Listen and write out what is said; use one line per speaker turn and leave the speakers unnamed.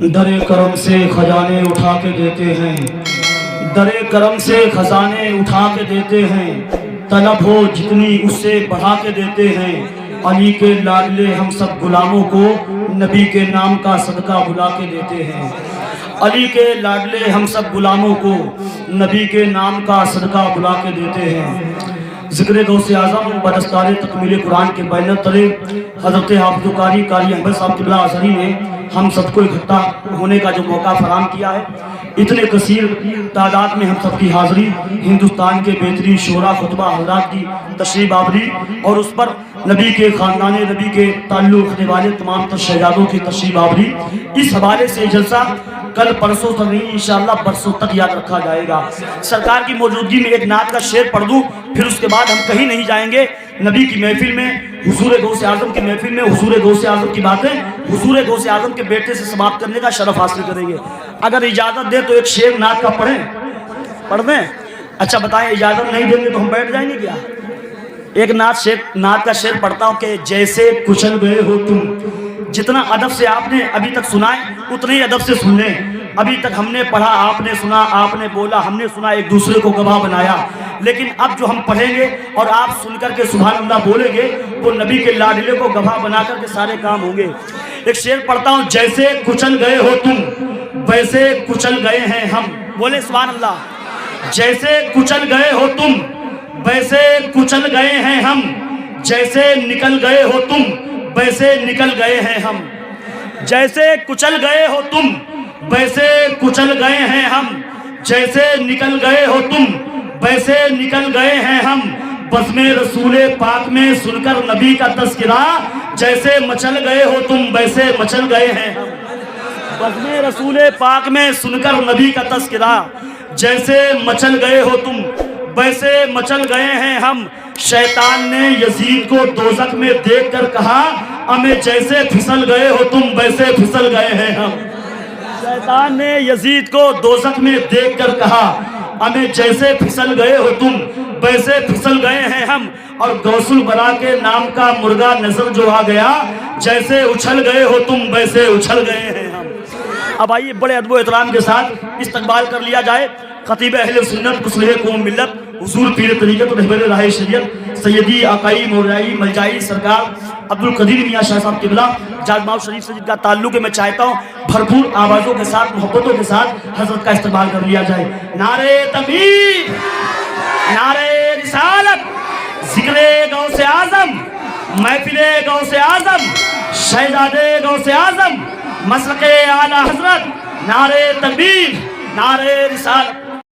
दरे करम से खजाने उठा के देते हैं, दरे करम से खजाने उठा के देते हैं, तलब हो जितनी उससे बढ़ा के देते हैं। अली के लाडले हम सब गुलामों को नबी के नाम का सदका बुला के देते हैं। अली के लाडले हम सब गुलामों को नबी के नाम का सदका बुला के देते हैं। ज़िक्र गौसे आज़म बदस्तार तकमील कुरान के बैनर तले हज़रत हाफ़िज़ कारी अहमद साहब क़िबला अज़हरी ने हम सबको इकट्ठा होने का जो मौका फराहम किया है। इतने कसीर तादाद में हम सबकी हाज़री, हिंदुस्तान के बेहतरीन शोरा खुतबा हज़रात की तशरीफ़ आवरी और उस पर नबी के ख़ानदान नबी के ताल्लुक़ रखने वाले तमाम तर शहजादों की तशरीफ़ आवरी, इस हवाले से जलसा कल परसों तक नहीं इंशाअल्लाह बरसों तक याद रखा जाएगा। सरकार की मौजूदगी में एक नात का शेर पढ़ दूँ, फिर उसके बाद हम कहीं नहीं जाएंगे। नबी की महफिल में हुजूर गौसे आज़म की महफिल में हुजूर गौसे आज़म की बातें हुजूर गौसे आज़म के बेटे से समाप्त करने का शरफ हासिल करेंगे। अगर इजाज़त दे तो एक शेर नात का पढ़ दें। अच्छा बताएं, इजाज़त नहीं देंगे तो हम बैठ जाएंगे क्या? एक नात का शेर पढ़ता हूँ कि जैसे कुचल गए हो तुम, जितना अदब से आपने अभी तक सुनाए उतने ही अदब से सुन लें। अभी तक हमने पढ़ा, आपने सुना, आपने बोला, हमने सुना, एक दूसरे को गवाह बनाया। लेकिन अब जो हम पढ़ेंगे और आप सुनकर के सुभान अल्लाह बोलेंगे, वो नबी के लाडले को गवाह बना कर के सारे काम होंगे। एक शेर पढ़ता हूँ, जैसे कुचल गए हो तुम वैसे कुचल गए हैं हम। बोले सुभान अल्लाह। जैसे कुचल गए हो तुम वैसे कुचल गए हैं हम, जैसे निकल गए हो तुम वैसे निकल गए हैं हम। जैसे कुचल गए हो तुम वैसे कुचल गए हैं हम, जैसे निकल गए हो तुम वैसे निकल गए हैं हम। बज़्म रसूले पाक में सुनकर नबी का तज़किरा, जैसे मचल गए हो तुम वैसे मचल गए हैं हम। बज़्म रसूले पाक में सुनकर नबी का तज़किरा, जैसे मचल गए हो तुम वैसे मचल गए हैं हम। शैतान ने यजीद को दोज़ख में देखकर कहा, हमें जैसे फिसल गए हो तुम वैसे फिसल गए हैं हम। शैतान ने यजीद को दोज़ख में देखकर कहा, हमें जैसे फिसल गए हो तुम वैसे फिसल गए हैं हम। और गौसुल बरा के नाम का मुर्गा नजर जो आ गया, जैसे उछल गए हो तुम वैसे उछल गए हैं हम। अब आइए बड़े अदब एहतराम के साथ इस्तकबाल कर लिया जाए खतीब अहले सुन्नत कुसले कौम मिल्लत हुजूर पीर तरीक़त रहबर राह शरीयत सैयदी आकाई मौलाई मलजाई सरकार अब्दुल कदीर मियाँ शाह साहब क़िबला जाजमाव शरीफ से जिनका ताल्लुक़ है, मैं चाहता हूँ भरपूर आवाज़ों के साथ मोहब्बतों के साथ हज़रत का इस्तेमाल कर लिया जाए। नारे तकबीर, नारे रिसालत, ज़िक्रे गौसे आज़म, महफ़िले गौसे आज़म, शहज़ादे गौसे आज़म, मसलके आला हज़रत। नारे तकबीर, नारे रिसालत।